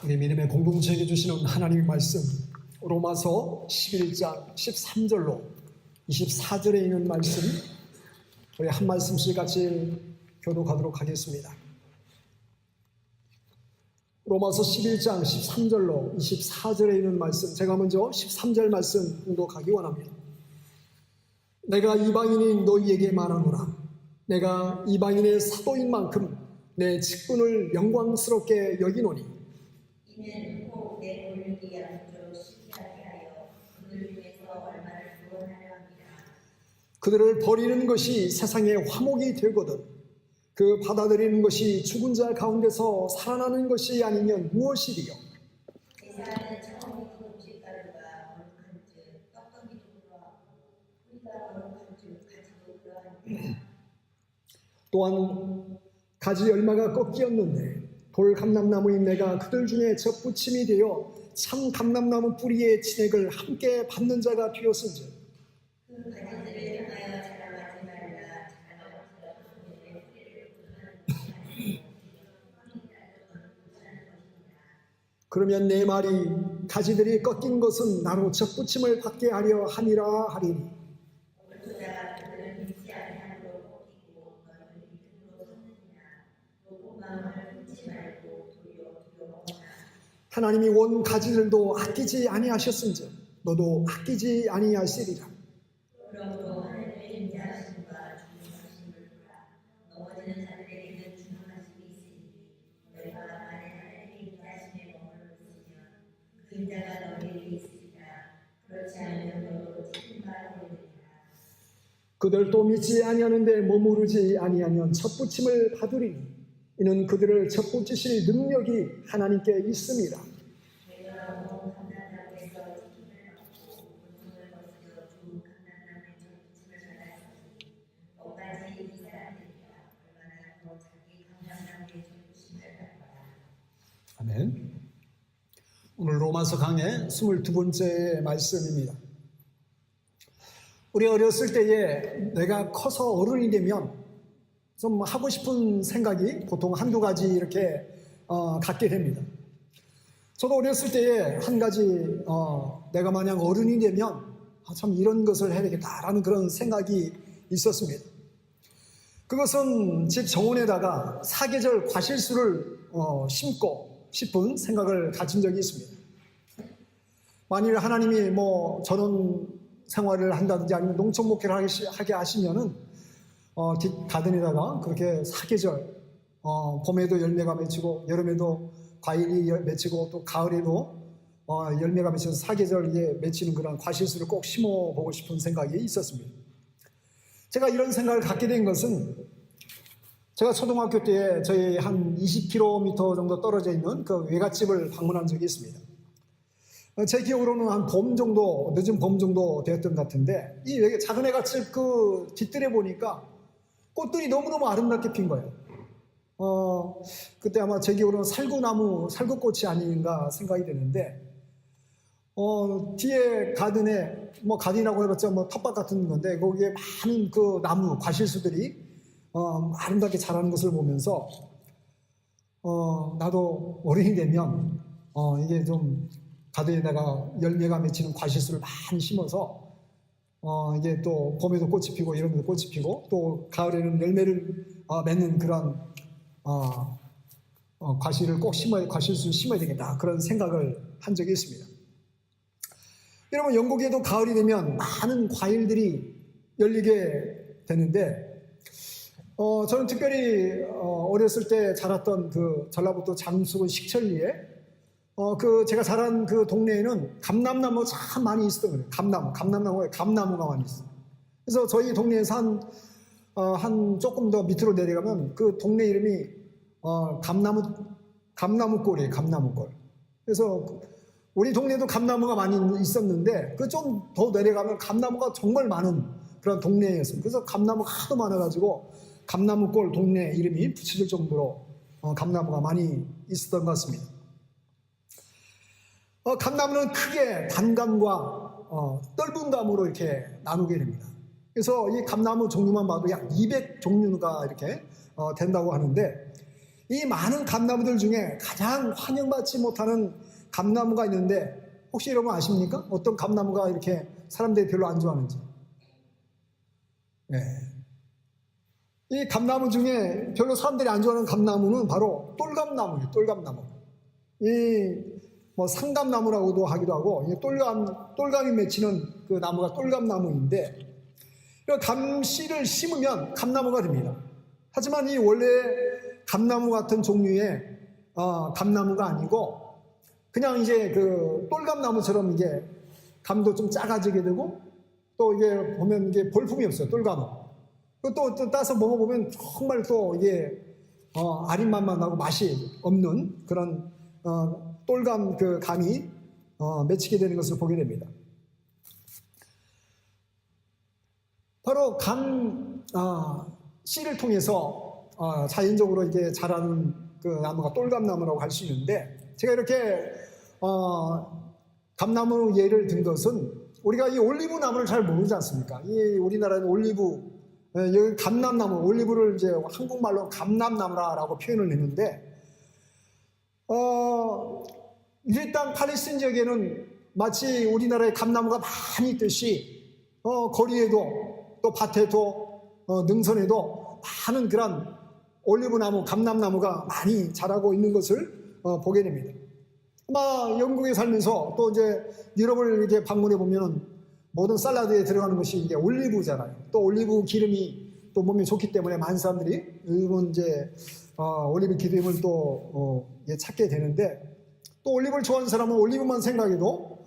우리 믿음의 공동체에게 주시는 하나님의 말씀, 로마서 11장 13절로 24절에 있는 말씀, 우리 한 말씀씩 같이 교독하도록 하겠습니다. 로마서 11장 13절로 24절에 있는 말씀, 제가 먼저 13절 말씀 공독하기 원합니다. 내가 이방인인 너희에게 말하노라. 내가 이방인의 사도인 만큼 내 직분을 영광스럽게 여기노니 이는 꼭 내 권력이 양쪽 시기하게 하여 그들 중에서 얼마를 구원하려 합니다. 그들을 버리는 것이 세상의 화목이 되거든 그 받아들이는 것이 죽은 자 가운데서 살아나는 것이 아니면 무엇이리요? 제사는 처음 익은 음식가루가 거룩한즉 떡덩이도 그러하고 뿌리가 거룩한즉 가지도 그러하니라. 또한 가지 열매가 꺾이었는데 돌 감람나무인 내가 그들 중에 접붙임이 되어 참 감람나무 뿌리의 진액을 함께 받는 자가 되었은즉 그 가지들을 향하여 자랑하지 말라. 자랑하는 자는 뿌리를 구하는 것이 아니고 그러면 내 말이 가지들이 꺾인 것은 나로 접붙임을 받게 하려 함이라 하리니 어쩌다가 그들을 믿지 아니함으로 꺾이고 너희를 믿음으로 섰느니라. 높은 마음을 품지 말고 도리어 두려워하라. 하나님이 원 가지들도 아끼지 아니하셨은즉 너도 아끼지 아니하시리라. 그러므로 하나님의 인자하심과 중용하심을 보라. 넘어지는 자들에게는 중용하심이 있으니 너희가 만일 하나님의 인자하심에 머물러 있으면 그 인자가 너희에게 있으리라. 그렇지 않으면 너도 찍힌 바 되리라. 그들도 믿지 아니하는데 머무르지 아니하면 접붙임을 받으리니 이는 그들을 접붙이실 능력이 하나님께 있습니다. 내가 온 감난나무에서 찍힘을 받고 고통을 거스려 좋은 감난나무의 접붙임을 받았으니 너까지 이 사람들이야 얼마나 더 자기 감난나무의 접붙임을 받아라. 아멘. 오늘 로마서 강의 22번째 말씀입니다. 우리 어렸을 때에 내가 커서 어른이 되면 좀 하고 싶은 생각이 보통 한두 가지 이렇게 갖게 됩니다. 저도 어렸을 때에 한 가지 내가 만약 어른이 되면 참 이런 것을 해야 되겠다라는 그런 생각이 있었습니다. 그것은 집 정원에다가 사계절 과실수를 심고 싶은 생각을 가진 적이 있습니다. 만일 하나님이 전원 생활을 한다든지 아니면 농촌 목회를 하게 하시면은 뒷 가든에다가 그렇게 사계절 봄에도 열매가 맺히고 여름에도 과일이 맺히고 또 가을에도 열매가 맺혀서 사계절에 맺히는 그런 과실수를 꼭 심어보고 싶은 생각이 있었습니다. 제가 이런 생각을 갖게 된 것은 제가 초등학교 때 저희 한 20km 정도 떨어져 있는 그 외갓집을 방문한 적이 있습니다. 제 기억으로는 한 봄 정도, 늦은 봄 정도 되었던 것 같은데 이 작은 외갓집 그 뒷뜰에 보니까 꽃들이 너무너무 아름답게 핀 거예요. 그때 아마 제 기억으로는 살구나무, 살구꽃이 아닌가 생각이 되는데 뒤에 가든에 가든이라고 해봤자 텃밭 같은 건데 거기에 많은 그 나무, 과실수들이 아름답게 자라는 것을 보면서 나도 어른이 되면 이게 좀 가든에다가 열매가 맺히는 과실수를 많이 심어서 이게 또 봄에도 꽃이 피고 여름에도 꽃이 피고 또 가을에는 열매를 맺는 그런 과실을 꼭 과실수를 심어야 되겠다 그런 생각을 한 적이 있습니다. 여러분 영국에도 가을이 되면 많은 과일들이 열리게 되는데 저는 특별히 어렸을 때 자랐던 그 전라북도 장수군 식천리에 제가 자란 그 동네에는 감람나무 참 많이 있었던 거예요. 감람나무에 감나무가 많이 있어요. 그래서 저희 동네에서 한 조금 더 밑으로 내려가면 그 동네 이름이 감나무골이에요. 감나무골. 그래서 우리 동네도 감나무가 많이 있었는데 그 좀 더 내려가면 감나무가 정말 많은 그런 동네였어요. 그래서 감나무가 하도 많아가지고 감나무골 동네 이름이 붙여질 정도로 감나무가 많이 있었던 것 같습니다. 감나무는 크게 단감과 떫은 감으로 이렇게 나누게 됩니다. 그래서 이 감나무 종류만 봐도 약 200종류가 이렇게 된다고 하는데 이 많은 감나무들 중에 가장 환영받지 못하는 감나무가 있는데 혹시 여러분 아십니까? 어떤 감나무가 이렇게 사람들이 별로 안 좋아하는지. 네. 이 감나무 중에 별로 사람들이 안 좋아하는 감나무는 바로 똘감나무예요. 똘감나무. 이 뭐 상감나무라고도 하기도 하고, 이 똘감이 맺히는 그 나무가 똘감나무인데, 이 감씨를 심으면 감나무가 됩니다. 하지만 이 원래 감나무 같은 종류의 감나무가 아니고, 그냥 이제 그 똘감나무처럼 이게 감도 좀 작아지게 되고, 또 이게 보면 이게 볼품이 없어요. 똘감은. 또 따서 먹어보면 정말 또 이게 아린 맛만 나고 맛이 없는 그런 똘감 그 감이 맺히게 되는 것을 보게 됩니다. 바로 감 씨를 통해서 자연적으로 이게 자라는 그 나무가 똘감나무라고 할 수 있는데, 제가 이렇게 감나무 예를 든 것은 우리가 이 올리브 나무를 잘 모르지 않습니까? 이 우리나라는 올리브 여기 감람나무, 올리브를 이제 한국말로 감람나무라고 표현을 했는데, 유대 땅 팔레스틴 지역에는 마치 우리나라에 감나무가 많이 있듯이 거리에도 또 밭에도 능선에도 많은 그런 올리브나무, 감람나무가 많이 자라고 있는 것을 보게 됩니다. 아마 영국에 살면서 또 이제 유럽을 이렇게 방문해 보면은 모든 샐러드에 들어가는 것이 이게 올리브잖아요. 또 올리브 기름이 또 몸에 좋기 때문에 많은 사람들이 일본 이제 올리브 기름을 또 찾게 되는데, 또 올리브를 좋아하는 사람은 올리브만 생각해도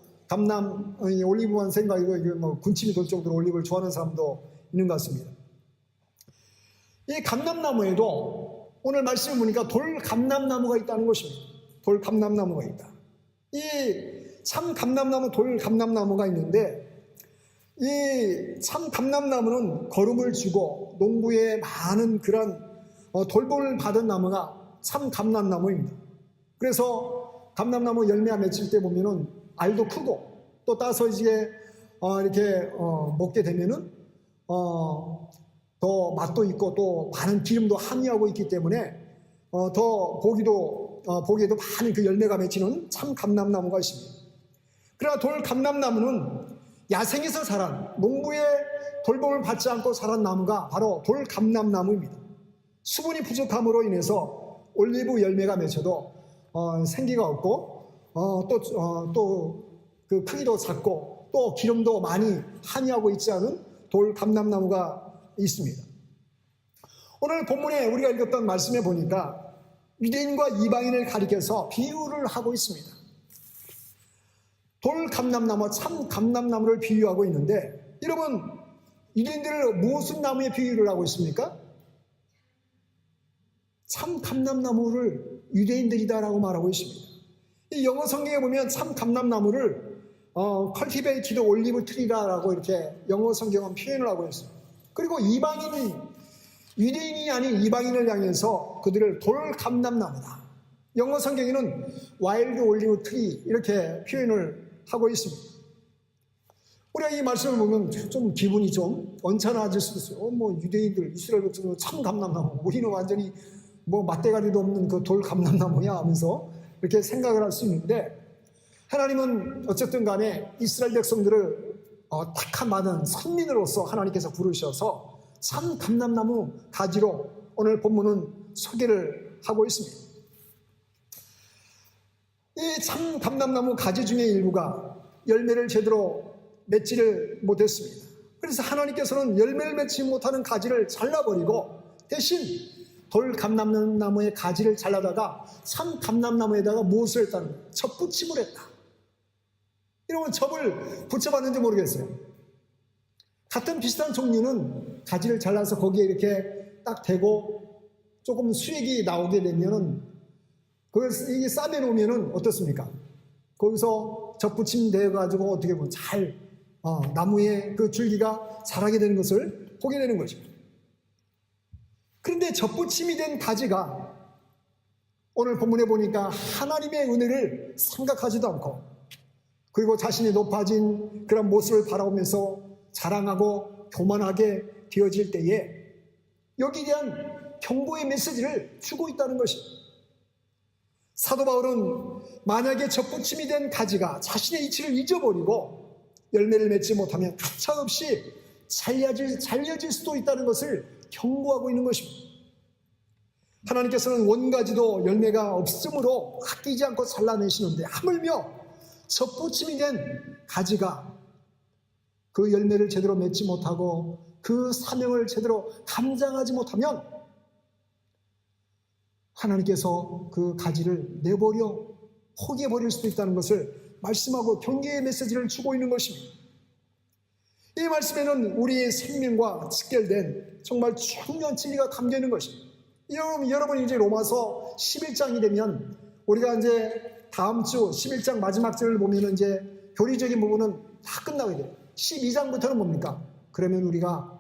올리브만 생각해도 이게 뭐 군침이 돌 정도로 올리브를 좋아하는 사람도 있는 것 같습니다. 이 감람나무에도 오늘 말씀을 보니까 돌감람나무가 있다는 것입니다. 돌감람나무가 있다. 이 참 감람나무, 돌감람나무가 있는데, 이 참 감람나무는 거름을 주고 농부의 많은 그런 돌봄을 받은 나무가 참 감람나무입니다. 그래서 감람나무 열매가 맺힐 때 보면은 알도 크고, 또 따서 이제 이렇게 먹게 되면은 더 맛도 있고 또 많은 기름도 함유하고 있기 때문에 더 보기에도 많은 그 열매가 맺히는 참 감람나무가 있습니다. 그러나 돌 감람나무는 야생에서 자란, 농부의 돌봄을 받지 않고 자란 나무가 바로 돌 감람나무입니다. 수분이 부족함으로 인해서 올리브 열매가 맺혀도 생기가 없고 또 그 크기도 작고 또 기름도 많이 함유하고 있지 않은 돌 감람나무가 있습니다. 오늘 본문에 우리가 읽었던 말씀에 보니까 유대인과 이방인을 가리켜서 비유를 하고 있습니다. 돌 감람나무, 참 감람나무를 비유하고 있는데, 여러분 유대인들을 무슨 나무에 비유를 하고 있습니까? 참 감람나무를 유대인들이다라고 말하고 있습니다. 이 영어 성경에 보면 참 감람나무를 cultivated olive tree라고 이렇게 영어 성경은 표현을 하고 있어요. 그리고 유대인이 아닌 이방인을 향해서 그들을 돌 감람나무다. 영어 성경에는 wild olive tree 이렇게 표현을 하고 있습니다. 우리가 이 말씀을 보면 좀 기분이 좀 언짢아질 수도 있어요. 뭐 유대인들, 이스라엘 백성들 참 감람나무, 우리는 완전히 뭐 맛대가리도 없는 그 돌 감람나무야 하면서 이렇게 생각을 할 수 있는데, 하나님은 어쨌든 간에 이스라엘 백성들을 택한 받은 선민으로서 하나님께서 부르셔서 참 감람나무 가지로 오늘 본문은 소개를 하고 있습니다. 이 참 감람나무 가지 중에 일부가 열매를 제대로 맺지를 못했습니다. 그래서 하나님께서는 열매를 맺지 못하는 가지를 잘라버리고 대신 돌 감람나무의 가지를 잘라다가 참 감람나무에다가 무엇을 했다는 거예요? 접붙임을 했다. 이러면 접을 붙여봤는지 모르겠어요. 같은 비슷한 종류는 가지를 잘라서 거기에 이렇게 딱 대고 조금 수액이 나오게 되면은 그걸 이게 싸매놓으면은 어떻습니까? 거기서 접붙임 돼가지고 어떻게 보면 잘 나무의 그 줄기가 자라게 되는 것을 보게 되는 거죠. 그런데 접붙임이 된 가지가 오늘 본문에 보니까 하나님의 은혜를 생각하지도 않고, 그리고 자신이 높아진 그런 모습을 바라보면서 자랑하고 교만하게 되어질 때에 여기에 대한 경고의 메시지를 주고 있다는 것입니다. 사도 바울은 만약에 접붙임이 된 가지가 자신의 이치를 잊어버리고 열매를 맺지 못하면 가차없이 잘려질 수도 있다는 것을 경고하고 있는 것입니다. 하나님께서는 원가지도 열매가 없으므로 아끼지 않고 잘라내시는데 하물며 접붙임이 된 가지가 그 열매를 제대로 맺지 못하고 그 사명을 제대로 감당하지 못하면 하나님께서 그 가지를 내버려 포기해버릴 수도 있다는 것을 말씀하고 경계의 메시지를 주고 있는 것입니다. 이 말씀에는 우리의 생명과 직결된 정말 중요한 진리가 담겨 있는 것입니다. 여러분 이제 로마서 11장이 되면 우리가 이제 다음 주 11장 마지막 절을 보면 이제 교리적인 부분은 다 끝나게 돼요. 12장부터는 뭡니까? 그러면 우리가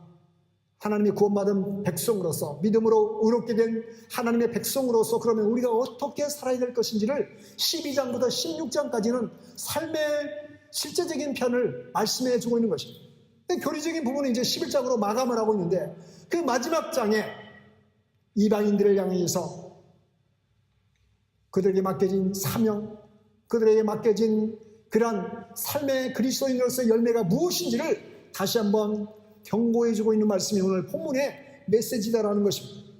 하나님의 구원받은 백성으로서 믿음으로 의롭게 된 하나님의 백성으로서 그러면 우리가 어떻게 살아야 될 것인지를 12장부터 16장까지는 삶의 실제적인 편을 말씀해 주고 있는 것입니다. 교리적인 부분은 이제 11장으로 마감을 하고 있는데 그 마지막 장에 이방인들을 향해서 그들에게 맡겨진 사명, 그들에게 맡겨진 그러한 삶의 그리스도인으로서의 열매가 무엇인지를 다시 한번 경고해주고 있는 말씀이 오늘 본문의 메시지다라는 것입니다.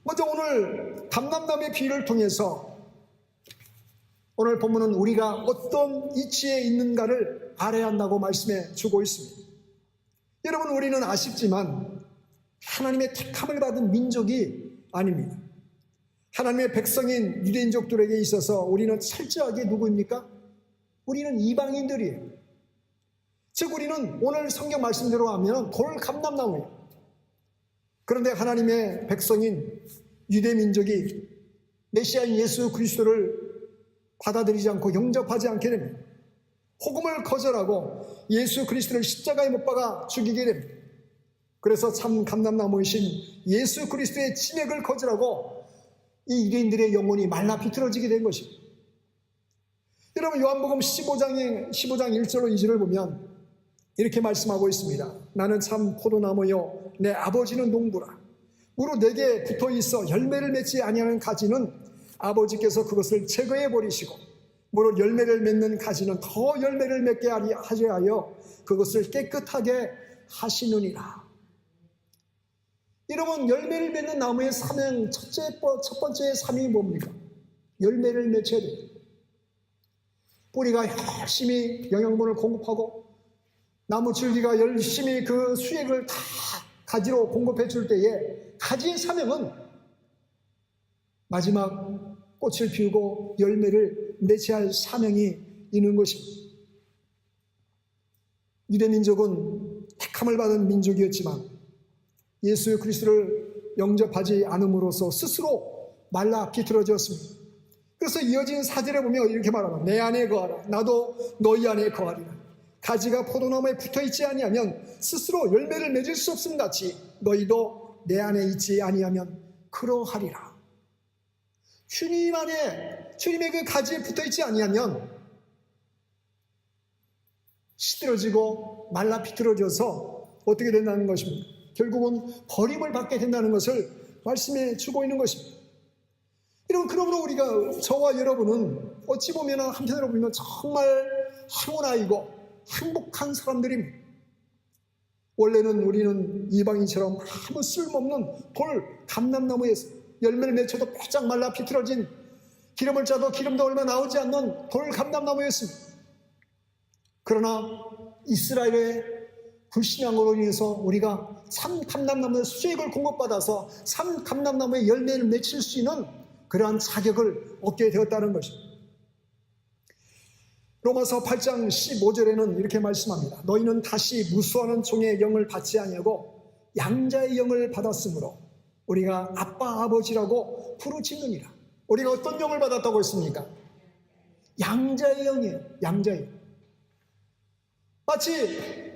먼저 오늘 감람나무의 비유를 통해서 오늘 본문은 우리가 어떤 이치에 있는가를 알아야 한다고 말씀해 주고 있습니다. 여러분 우리는 아쉽지만 하나님의 택함을 받은 민족이 아닙니다. 하나님의 백성인 유대인족들에게 있어서 우리는 철저하게 누구입니까? 우리는 이방인들이에요. 즉 우리는 오늘 성경 말씀대로 하면 돌 감람나무예요. 그런데 하나님의 백성인 유대민족이 메시아인 예수 그리스도를 받아들이지 않고 영접하지 않게 됩니다. 복음을 거절하고 예수 그리스도를 십자가에 못 박아 죽이게 됩니다. 그래서 참 감람나무이신 예수 그리스도의 진액을 거절하고 이 유대인들의 영혼이 말라 비틀어지게 된 것입니다. 여러분 요한복음 15장 1절로 2절을 보면 이렇게 말씀하고 있습니다. 나는 참 포도나무요 내 아버지는 농부라. 무릇 내게 붙어있어 열매를 맺지 아니하는 가지는 아버지께서 그것을 제거해 버리시고 무릇 열매를 맺는 가지는 더 열매를 맺게 하려 그것을 깨끗하게 하시느니라. 여러분 열매를 맺는 나무의 사명 첫 번째 사명이 뭡니까? 열매를 맺혀야 돼요. 뿌리가 열심히 영양분을 공급하고 나무 줄기가 열심히 그 수액을 다 가지로 공급해 줄 때에 가지의 사명은 마지막 꽃을 피우고 열매를 맺어야 할 사명이 있는 것입니다. 유대민족은 택함을 받은 민족이었지만 예수 그리스도를 영접하지 않음으로써 스스로 말라 비틀어졌습니다. 그래서 이어진 사절에 보면 이렇게 말합니다. 내 안에 거하라. 나도 너희 안에 거하리라. 가지가 포도나무에 붙어있지 아니하면 스스로 열매를 맺을 수 없음 같이 너희도 내 안에 있지 아니하면 그러하리라. 주님 안에 주님의 그 가지에 붙어있지 아니하면 시들어지고 말라 비틀어져서 어떻게 된다는 것입니다. 결국은 버림을 받게 된다는 것을 말씀해 주고 있는 것입니다. 여러분 그러므로 우리가 저와 여러분은 어찌 보면 한편으로 보면 정말 행운아이고 행복한 사람들입니다. 원래는 우리는 이방인처럼 아무 쓸모없는 돌 감람나무에서 열매를 맺혀도 바짝 말라 비틀어진 기름을 짜도 기름도 얼마 나오지 않는 돌 감람나무였습니다. 그러나 이스라엘의 불신앙으로 인해서 우리가 참 감람나무의 수액을 공급받아서 참 감람나무의 열매를 맺힐 수 있는 그러한 자격을 얻게 되었다는 것입니다. 로마서 8장 15절에는 이렇게 말씀합니다. 너희는 다시 무수하는 종의 영을 받지 아니하고 양자의 영을 받았으므로 우리가 아빠 아버지라고 부르짖느니라. 우리가 어떤 영을 받았다고 했습니까? 양자의 영이에요. 양자의 영. 마치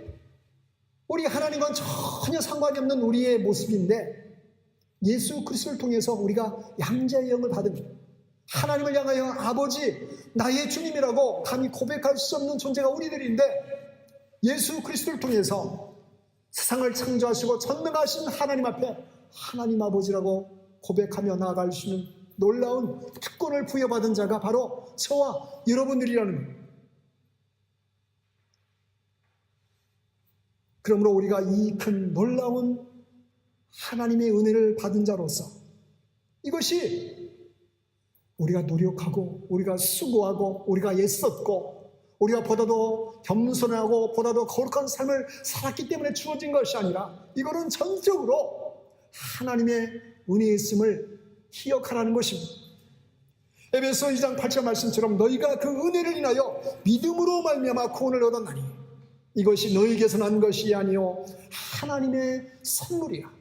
우리 하나님과는 전혀 상관이 없는 우리의 모습인데 예수 그리스도를 통해서 우리가 양자의 영을 받습니다. 하나님을 향하여 아버지 나의 주님이라고 감히 고백할 수 없는 존재가 우리들인데 예수 그리스도를 통해서 세상을 창조하시고 전능하신 하나님 앞에 하나님 아버지라고 고백하며 나아갈 수 있는 놀라운 특권을 부여받은 자가 바로 저와 여러분들이라는 거예요. 그러므로 우리가 이 큰 놀라운 하나님의 은혜를 받은 자로서 이것이 우리가 노력하고 우리가 수고하고 우리가 애썼고 우리가 보다도 겸손하고 보다도 거룩한 삶을 살았기 때문에 주어진 것이 아니라 이거는 전적으로 하나님의 은혜였음을 기억하라는 것입니다. 에베소 2장 8절 말씀처럼 너희가 그 은혜를 인하여 믿음으로 말미암아 구원을 얻었나니 이것이 너희에게서 난 것이 아니요 하나님의 선물이야.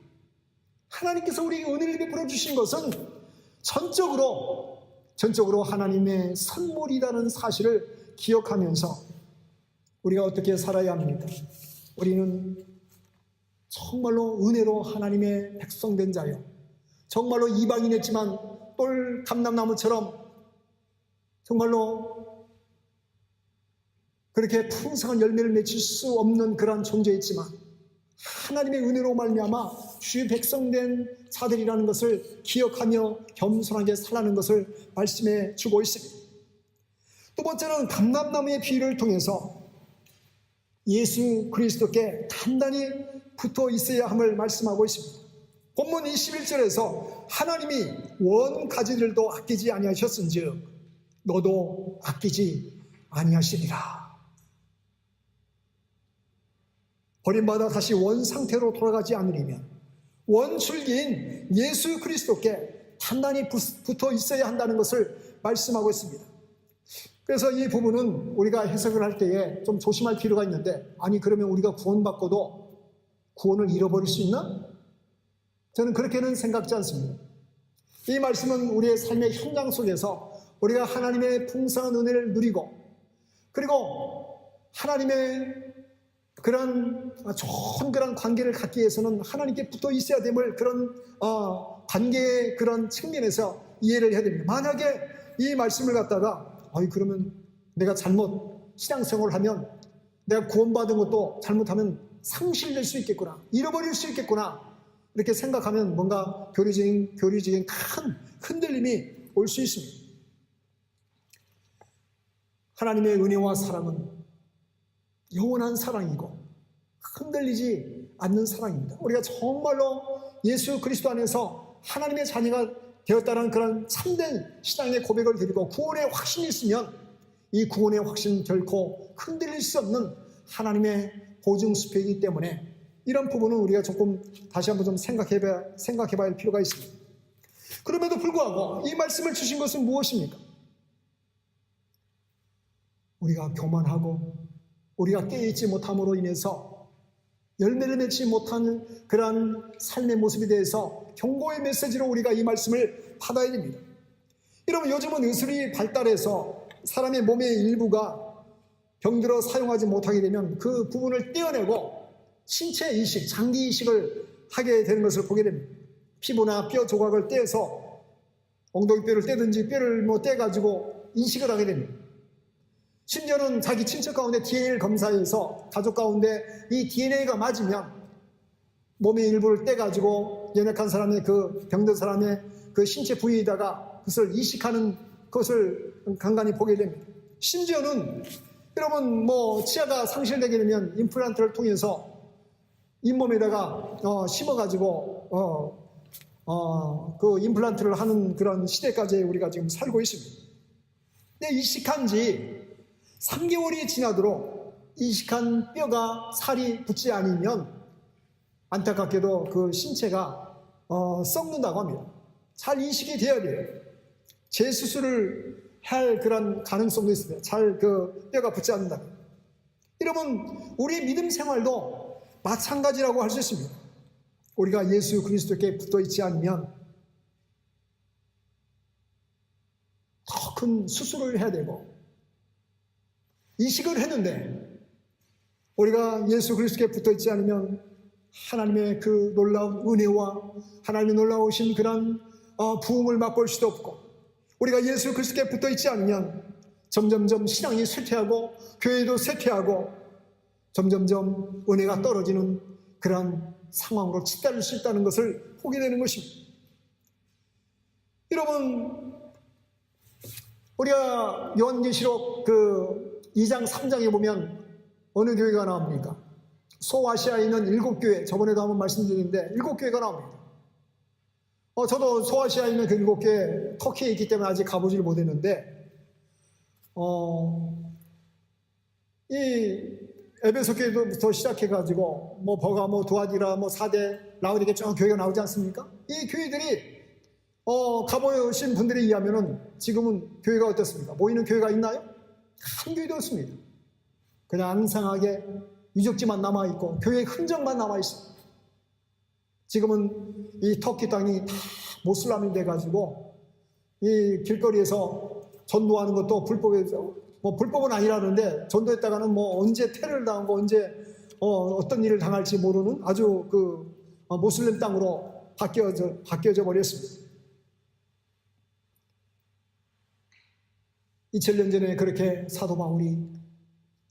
하나님께서 우리에게 은혜를 베풀어 주신 것은 전적으로 하나님의 선물이라는 사실을 기억하면서 우리가 어떻게 살아야 합니까? 우리는 정말로 은혜로 하나님의 백성된 자요, 정말로 이방인이었지만 똘 감람나무처럼 정말로 그렇게 풍성한 열매를 맺을 수 없는 그러한 존재였지만 하나님의 은혜로 말미암아 주의 백성된 자들이라는 것을 기억하며 겸손하게 살라는 것을 말씀해 주고 있습니다. 두 번째는 감람나무의 비유를 통해서 예수 그리스도께 단단히 붙어 있어야 함을 말씀하고 있습니다. 본문 21절에서 하나님이 원 가지들도 아끼지 아니하셨은즉 너도 아끼지 아니하시리라. 버림받아 다시 원 상태로 돌아가지 않으려면 원줄기인 예수 그리스도께 단단히 붙어 있어야 한다는 것을 말씀하고 있습니다. 그래서 이 부분은 우리가 해석을 할 때에 좀 조심할 필요가 있는데, 아니 그러면 우리가 구원받고도 구원을 잃어버릴 수 있나? 저는 그렇게는 생각지 않습니다. 이 말씀은 우리의 삶의 현장 속에서 우리가 하나님의 풍성한 은혜를 누리고 그리고 하나님의 그런 좋은 그런 관계를 갖기 위해서는 하나님께 붙어 있어야 됨을 그런 관계의 그런 측면에서 이해를 해야 됩니다. 만약에 이 말씀을 갖다가 그러면 내가 잘못 신앙생활을 하면 내가 구원받은 것도 잘못하면 상실될 수 있겠구나, 잃어버릴 수 있겠구나, 이렇게 생각하면 뭔가 교리적인 큰 흔들림이 올 수 있습니다. 하나님의 은혜와 사랑은 영원한 사랑이고 흔들리지 않는 사랑입니다. 우리가 정말로 예수 그리스도 안에서 하나님의 자녀가 되었다는 그런 참된 신앙의 고백을 드리고 구원의 확신이 있으면 이 구원의 확신은 결코 흔들릴 수 없는 하나님의 보증수표이기 때문에 이런 부분은 우리가 조금 다시 한번 좀 생각해봐야 할 필요가 있습니다. 그럼에도 불구하고 이 말씀을 주신 것은 무엇입니까? 우리가 교만하고 우리가 깨어있지 못함으로 인해서 열매를 맺지 못하는 그러한 삶의 모습에 대해서 경고의 메시지로 우리가 이 말씀을 받아야 됩니다. 여러분, 요즘은 의술이 발달해서 사람의 몸의 일부가 병들어 사용하지 못하게 되면 그 부분을 떼어내고 신체 이식, 장기 이식을 하게 되는 것을 보게 됩니다. 피부나 뼈 조각을 떼서 엉덩이 뼈를 떼든지 뼈를 떼가지고 이식을 하게 됩니다. 심지어는 자기 친척 가운데 DNA 검사에서 가족 가운데 이 DNA가 맞으면 몸의 일부를 떼가지고 연약한 사람의 그 병든 사람의 그 신체 부위에다가 그것을 이식하는 것을 간간히 보게 됩니다. 심지어는 여러분 치아가 상실되게 되면 임플란트를 통해서 잇몸에다가 심어가지고 그 임플란트를 하는 그런 시대까지 우리가 지금 살고 있습니다. 근데 이식한 지 3개월이 지나도록 이식한 뼈가 살이 붙지 않으면 안타깝게도 그 신체가 썩는다고 합니다. 잘 이식이 되어야 돼요. 재수술을 할 그런 가능성도 있습니다. 잘 그 뼈가 붙지 않는다면. 여러분, 우리 믿음 생활도 마찬가지라고 할 수 있습니다. 우리가 예수 그리스도께 붙어 있지 않으면 더 큰 수술을 해야 되고 이식을 했는데 우리가 예수 그리스도께 붙어 있지 않으면 하나님의 그 놀라운 은혜와 하나님의 놀라우신 그런 부흥을 맛볼 수도 없고, 우리가 예수 그리스도께 붙어 있지 않으면 점점점 신앙이 쇠퇴하고 교회도 쇠퇴하고 점점점 은혜가 떨어지는 그런 상황으로 치달을 수 있다는 것을 보게 되는 것입니다. 여러분, 우리가 요한계시록 그 2장 3장에 보면 어느 교회가 나옵니까? 소아시아에 있는 7교회, 저번에도 한번 말씀드렸는데 7교회가 나옵니다. 저도 소아시아에 있는 그 7교회 터키에 있기 때문에 아직 가보지를 못했는데 이 에베소 교회부터 시작해가지고 뭐 버가모, 두아디라, 뭐 사대, 라오디게 쭉 교회가 나오지 않습니까? 이 교회들이 가보신 분들에 의하면은 지금은 교회가 어떻습니까? 모이는 교회가 있나요? 한 교회도 없습니다. 그냥 앙상하게 유적지만 남아있고 교회의 흔적만 남아있습니다. 지금은 이 터키 땅이 다 모슬람이 돼가지고 이 길거리에서 전도하는 것도 불법에서 뭐 불법은 아니라는데 전도했다가는 뭐 언제 테러를 당하고 언제 어떤 일을 당할지 모르는 아주 그 모슬림 땅으로 바뀌어져 버렸습니다. 2000년 전에 그렇게 사도 바울이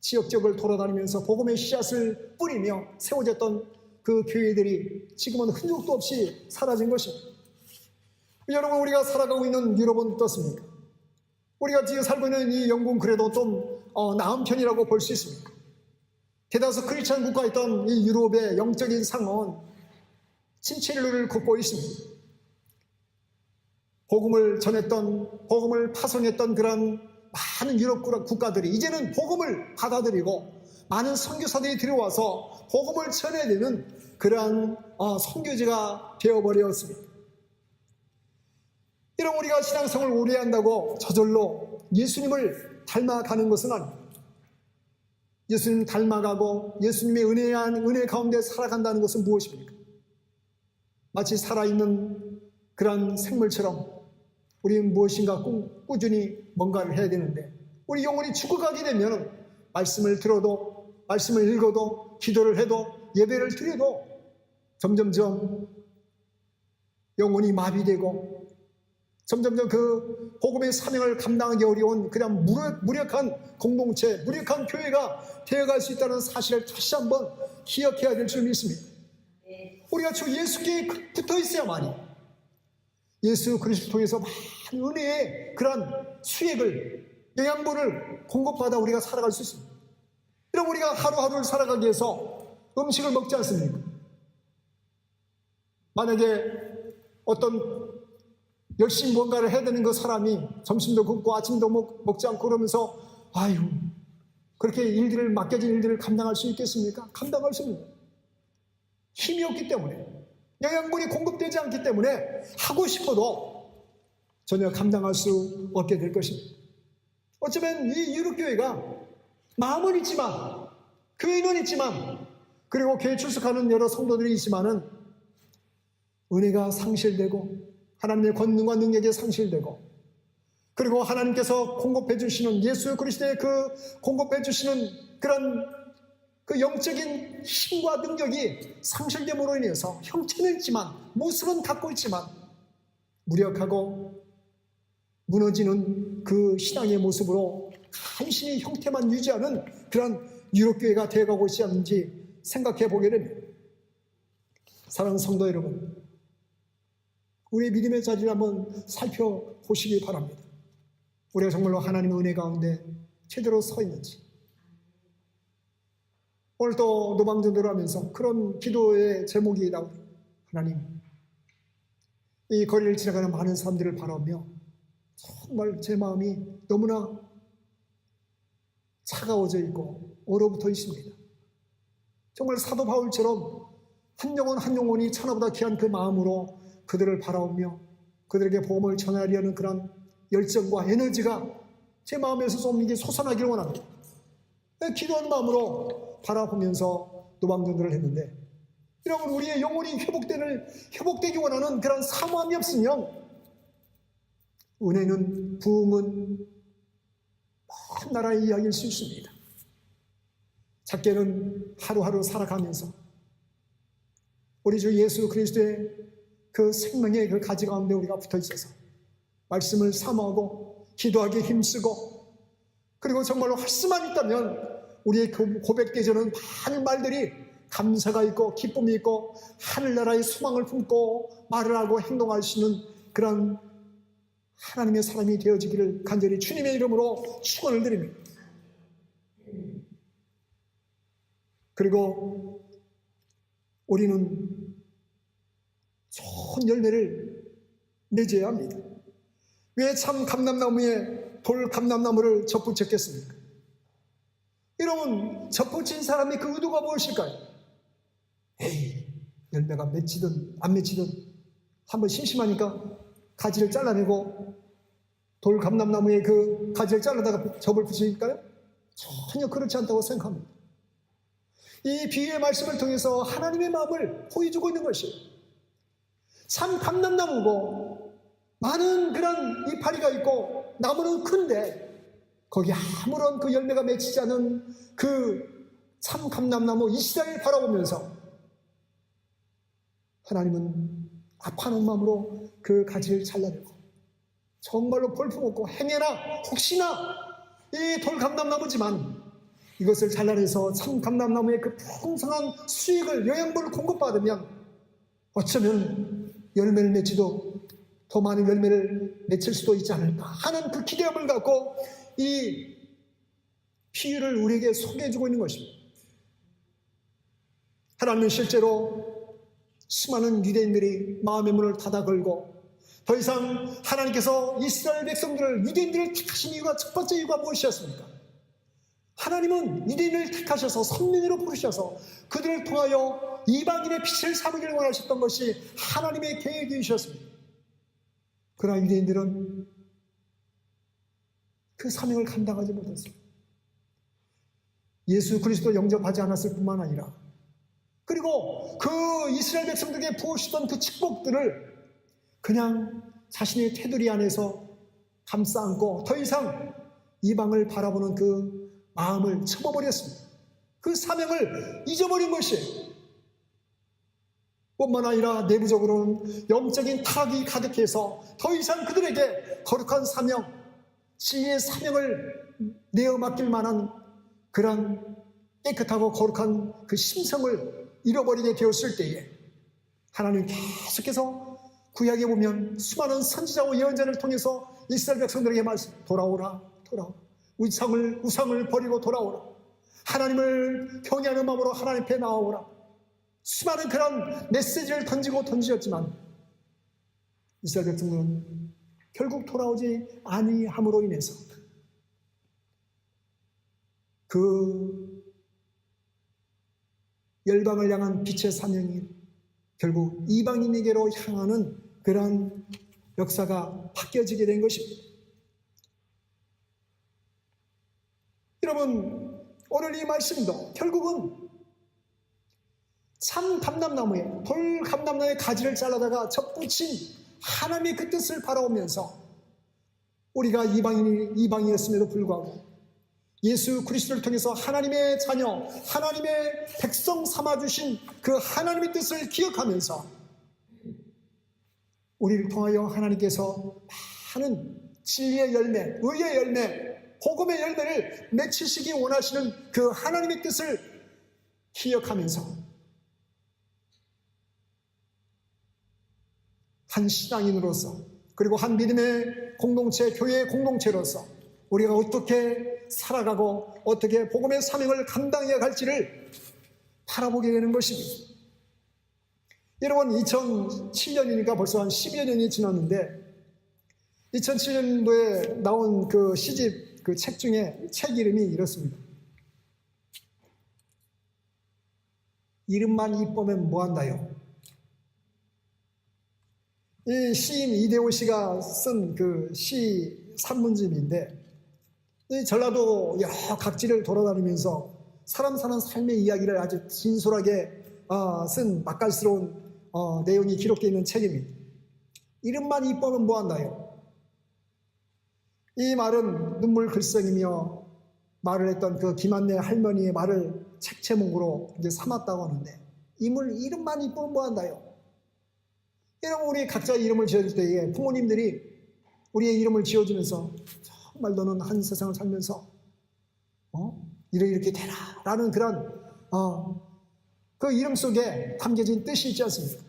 지역적을 돌아다니면서 복음의 씨앗을 뿌리며 세워졌던 그 교회들이 지금은 흔적도 없이 사라진 것입니다. 여러분, 우리가 살아가고 있는 유럽은 어떻습니까? 우리가 지금 살고 있는 이 영국은 그래도 좀 나은 편이라고 볼 수 있습니다. 대다수 크리스찬 국가에 있던 이 유럽의 영적인 상황은 침체를 걷고 있습니다. 복음을 전했던, 복음을 파송했던 그런 많은 유럽 국가들이 이제는 복음을 받아들이고 많은 선교사들이 들어와서 복음을 전해야 되는 그러한 선교지가 되어버렸습니다. 이런 우리가 신앙생활을 오래 한다고 저절로 예수님을 닮아가는 것은 아닙니다. 예수님 닮아가고 예수님의 은혜 가운데 살아간다는 것은 무엇입니까? 마치 살아있는 그런 생물처럼 우리는 무엇인가 꾸준히 뭔가를 해야 되는데 우리 영혼이 죽어가게 되면 말씀을 들어도 말씀을 읽어도 기도를 해도 예배를 드려도 점점점 영혼이 마비되고 점점점 그 복음의 사명을 감당하기 어려운 그냥 무력한 공동체, 무력한 교회가 되어갈 수 있다는 사실을 다시 한번 기억해야 될 줄 믿습니다. 우리가 주 예수께 붙어 있어야만이 예수 그리스도를 통해서 많은 은혜의 그러한 수액을, 영양분을 공급받아 우리가 살아갈 수 있습니다. 여러분, 우리가 하루하루를 살아가기 위해서 음식을 먹지 않습니까? 만약에 어떤 열심히 뭔가를 해야 되는 그 사람이 점심도 굶고 아침도 먹지 않고 그러면서 아유, 그렇게 맡겨진 일들을 감당할 수 있겠습니까? 감당할 수 없습니다. 힘이 없기 때문에, 영양분이 공급되지 않기 때문에 하고 싶어도 전혀 감당할 수 없게 될 것입니다. 어쩌면 이 유럽교회가 마음은 있지만, 교회는 있지만, 그리고 교회 출석하는 여러 성도들이 있지만은 은혜가 상실되고 하나님의 권능과 능력이 상실되고, 그리고 하나님께서 공급해 주시는 예수 그리스도의 그 공급해 주시는 그런 그 영적인 힘과 능력이 상실됨으로 인해서 형체는 있지만 모습은 갖고 있지만 무력하고 무너지는 그 신앙의 모습으로 간신히 형태만 유지하는 그런 유럽교회가 되어가고 있지 않는지 생각해 보게 됩니다. 사랑하는 성도 여러분, 우리의 믿음의 자리를 한번 살펴보시기 바랍니다. 우리가 정말로 하나님의 은혜 가운데 제대로 서 있는지. 오늘 또 노방전도를 하면서 그런 기도의 제목이 나옵니다. 하나님, 이 거리를 지나가는 많은 사람들을 바라보며 정말 제 마음이 너무나 차가워져 있고 얼어붙어 있습니다. 정말 사도 바울처럼 한 영혼 한 영혼이 천하보다 귀한 그 마음으로 그들을 바라보며 그들에게 복음을 전하려는 그런 열정과 에너지가 제 마음에서 좀 이게 솟아나기를 원합니다. 기도하는 마음으로 바라보면서 노방전도를 했는데, 여러분, 우리의 영혼이 회복되기 원하는 그런 사모함이 없으면 은혜는, 부흥은 먼 나라의 이야기일 수 있습니다. 작게는 하루하루 살아가면서 우리 주 예수 그리스도의 그 생명의 그 가지 가운데 우리가 붙어 있어서 말씀을 사모하고 기도하기에 힘쓰고, 그리고 정말로 할 수만 있다면 우리의 고백되지는 많은 말들이 감사가 있고 기쁨이 있고 하늘나라의 소망을 품고 말을 하고 행동할 수 있는 그런 하나님의 사람이 되어지기를 간절히 주님의 이름으로 축원을 드립니다. 그리고 우리는 좋은 열매를 맺어야 합니다. 왜 참 감람나무에 돌 감람나무를 접붙였겠습니까? 여러분, 접붙인 사람의 그 의도가 무엇일까요? 에이, 열매가 맺히든 안 맺히든 한번 심심하니까 가지를 잘라내고 돌 감람나무에 그 가지를 잘라다가 접을 붙일까요? 전혀 그렇지 않다고 생각합니다. 이 비유의 말씀을 통해서 하나님의 마음을 보여주고 있는 것이에요. 참 감람나무고 많은 그런 이파리가 있고 나무는 큰데 거기 아무런 그 열매가 맺히지 않은 그 참 감람나무 이스라엘을 바라보면서 하나님은 아파하는 마음으로 그 가지를 잘라내고 정말로 볼품없고 행여나 혹시나 이 돌 감람나무지만 이것을 잘라내서 참 감람나무의 그 풍성한 수익을 영양분을 공급받으면 어쩌면 열매를 맺지도 더 많은 열매를 맺힐 수도 있지 않을까 하는 그 기대감을 갖고 이 비유를 우리에게 소개해주고 있는 것입니다. 하나님은 실제로 수많은 유대인들이 마음의 문을 닫아 걸고 더 이상 하나님께서 이스라엘 백성들을 유대인들을 택하신 이유가 첫 번째 이유가 무엇이었습니까? 하나님은 유대인을 택하셔서 선민으로 부르셔서 그들을 통하여 이방인의 빛을 삼기를 원하셨던 것이 하나님의 계획이셨습니다. 그러나 유대인들은 그 사명을 감당하지 못했어요. 예수 그리스도 영접하지 않았을 뿐만 아니라 그리고 그 이스라엘 백성들에게 부어주셨던 그 축복들을 그냥 자신의 테두리 안에서 감싸 안고 더 이상 이방을 바라보는 그 마음을 접어버렸습니다. 그 사명을 잊어버린 것이에요. 뿐만 아니라 내부적으로는 영적인 타락이 가득해서 더 이상 그들에게 거룩한 사명, 진리의 사명을 내어 맡길 만한 그런 깨끗하고 거룩한 그 심성을 잃어버리게 되었을 때에 하나님 계속해서 구약에 보면 수많은 선지자와 예언자를 통해서 이스라엘 백성들에게 말씀, 돌아오라, 돌아오라. 우상을 버리고 돌아오라. 하나님을 경외하는 마음으로 하나님 앞에 나아오라. 수많은 그런 메시지를 던지었지만 이스라엘 백성들은 결국 돌아오지 아니함으로 인해서 그 열방을 향한 빛의 사명이 결국 이방인에게로 향하는 그러한 역사가 바뀌어지게 된 것입니다. 여러분, 오늘 이 말씀도 결국은 참 감람나무에 돌 감람나무의 가지를 잘라다가 접붙인 하나님의 그 뜻을 바라오면서 우리가 이방이었음에도 불구하고 예수 그리스도를 통해서 하나님의 자녀, 하나님의 백성 삼아주신 그 하나님의 뜻을 기억하면서 우리를 통하여 하나님께서 많은 진리의 열매, 의의 열매, 복음의 열매를 맺히시기 원하시는 그 하나님의 뜻을 기억하면서 한 신앙인으로서 그리고 한 믿음의 공동체, 교회의 공동체로서 우리가 어떻게 살아가고 어떻게 복음의 사명을 감당해야 할지를 바라보게 되는 것입니다. 여러분, 2007년이니까 벌써 한 10여 년이 지났는데 2007년도에 나온 그 시집 그 책 중에 책 이름이 이렇습니다. 이름만 이쁘면 뭐한다요? 이 시인 이대호 씨가 쓴 그 시 산문집인데 이 전라도 여러 각지를 돌아다니면서 사람 사는 삶의 이야기를 아주 진솔하게 쓴 맛깔스러운 내용이 기록되어 있는 책입니다. 이름만 이쁘면 뭐한다요? 이 말은 눈물 글썽이며 말을 했던 그 김한내 할머니의 말을 책 제목으로 이제 삼았다고 하는데 이름만 이쁘면 뭐한다요? 여러분, 우리 각자 이름을 지어줄 때에 부모님들이 우리의 이름을 지어주면서 정말 너는 한 세상을 살면서 이렇게 되라 라는 그런 그 이름 속에 담겨진 뜻이 있지 않습니까?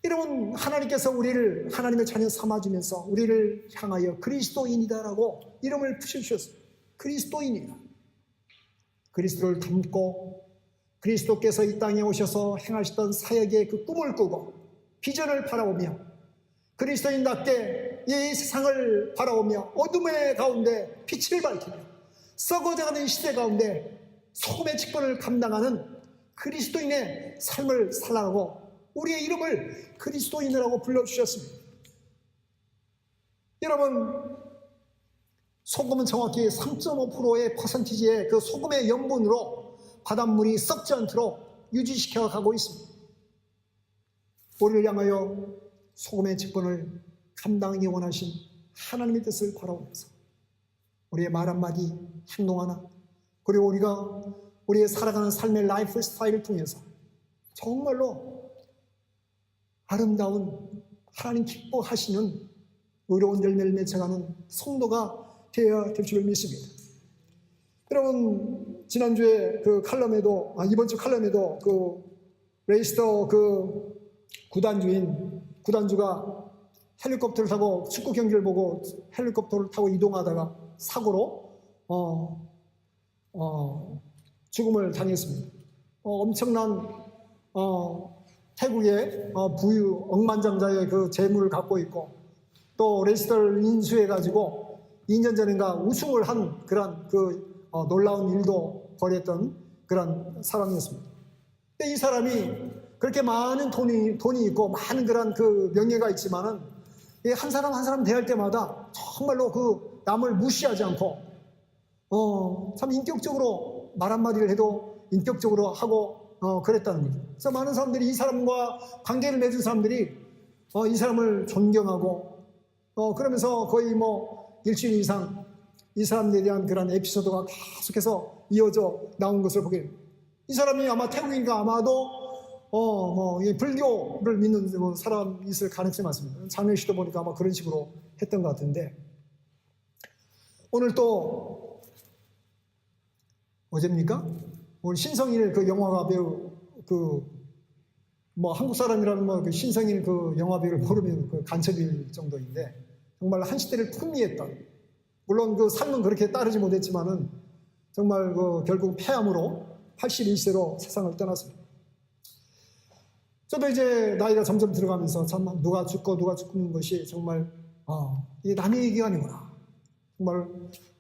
이름은 하나님께서 우리를 하나님의 자녀 삼아주면서 우리를 향하여 그리스도인이다라고 이름을 붙여주셨어요. 그리스도인이다. 그리스도를 닮고 그리스도께서 이 땅에 오셔서 행하셨던 사역의 그 꿈을 꾸고 비전을 바라보며 그리스도인답게 이 세상을 바라보며 어둠의 가운데 빛을 밝히며 썩어져가는 시대 가운데 소금의 직분을 감당하는 그리스도인의 삶을 살아가고 우리의 이름을 그리스도인이라고 불러주셨습니다. 여러분, 소금은 정확히 3.5%의 퍼센티지의 그 소금의 염분으로 바닷물이 썩지 않도록 유지시켜 가고 있습니다. 우리를 향하여 소금의 직분을 감당하기 원하신 하나님의 뜻을 바라보면서 우리의 말 한마디, 행동 하나, 그리고 우리가 우리의 살아가는 삶의 라이프 스타일을 통해서 정말로 아름다운 하나님 기뻐하시는 의로운 열매를 맺어가는 성도가 되어야 될 줄 믿습니다. 여러분, 지난주에 그 칼럼에도, 이번 주 칼럼에도 그 레이스터 그 구단주가 헬리콥터를 타고 축구 경기를 보고 헬리콥터를 타고 이동하다가 사고로 죽음을 당했습니다. 엄청난 태국의 부유 억만장자의 그 재물을 갖고 있고 또 레이스터를 인수해가지고 2년 전인가 우승을 한 그런 그 놀라운 일도 벌였던 그런 사람이었습니다. 근데 이 사람이 그렇게 많은 돈이 있고 많은 그런 그 명예가 있지만은 한 사람 한 사람 대할 때마다 정말로 그 남을 무시하지 않고 참 인격적으로 말 한마디를 해도 인격적으로 하고 그랬다는 거죠. 그래서 많은 사람들이 이 사람과 관계를 맺은 사람들이 이 사람을 존경하고 그러면서 거의 뭐 일주일 이상 이 사람에 대한 그런 에피소드가 계속해서 이어져 나온 것을 보게 됩니다. 이 사람이 아마 태국인가 아마도 불교를 믿는 사람이 있을 가능성이 많습니다. 장례식도 보니까 아마 그런 식으로 했던 것 같은데 오늘 또 어제입니까? 오늘 신성일 그 영화가 배우 한국 사람이라면 그 신성일 그 영화 배우를 모르면 그 간첩일 정도인데 정말 한 시대를 풍미했던 물론 그 삶은 그렇게 따르지 못했지만은 정말 그 결국 폐암으로 81세로 세상을 떠났습니다. 저도 이제 나이가 점점 들어가면서 참 누가 죽고 누가 죽는 것이 정말 이게 남의 얘기가 아니구나. 정말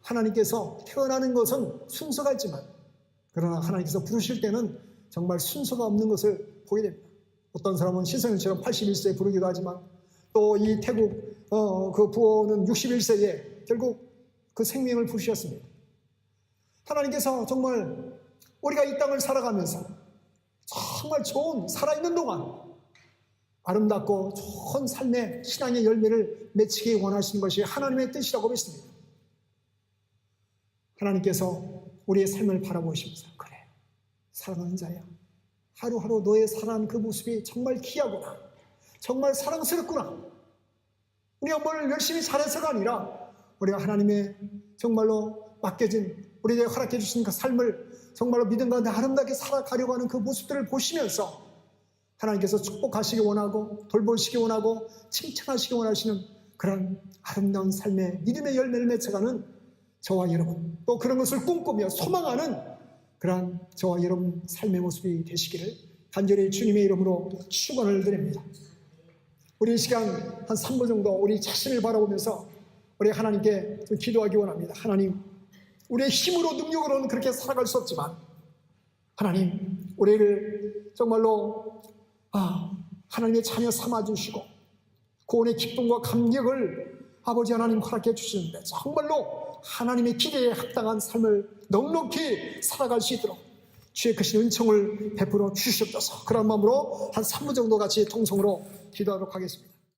하나님께서 태어나는 것은 순서가 있지만 그러나 하나님께서 부르실 때는 정말 순서가 없는 것을 보게 됩니다. 어떤 사람은 신성일처럼 81세에 부르기도 하지만 또 이 태국 그 부호는 61세에 결국 그 생명을 부르셨습니다. 하나님께서 정말 우리가 이 땅을 살아가면서 정말 좋은 살아있는 동안 아름답고 좋은 삶의 신앙의 열매를 맺히기 원하시는 것이 하나님의 뜻이라고 믿습니다. 하나님께서 우리의 삶을 바라보시면서 그래 사랑하는 자야 하루하루 너의 살아가는 그 모습이 정말 귀하구나 정말 사랑스럽구나 우리가 뭘 열심히 잘해서가 아니라 우리가 하나님의 정말로 맡겨진 우리에게 허락해 주신 그 삶을 정말로 믿음 가운데 아름답게 살아가려고 하는 그 모습들을 보시면서 하나님께서 축복하시기 원하고 돌보시기 원하고 칭찬하시기 원하시는 그런 아름다운 삶의 믿음의 열매를 맺어가는 저와 여러분 또 그런 것을 꿈꾸며 소망하는 그런 저와 여러분 삶의 모습이 되시기를 간절히 주님의 이름으로 축원을 드립니다. 우리 이 시간 한 3분 정도 우리 자신을 바라보면서 우리 하나님께 좀 기도하기 원합니다. 하나님 우리의 힘으로 능력으로는 그렇게 살아갈 수 없지만 하나님 우리를 정말로 하나님의 자녀 삼아주시고 구원의 기쁨과 감격을 아버지 하나님 허락해 주시는데 정말로 하나님의 기대에 합당한 삶을 넉넉히 살아갈 수 있도록 주의 크신 은총을 베풀어 주시옵소서. 그런 마음으로 한 3분 정도 같이 통성으로 기도하도록 하겠습니다.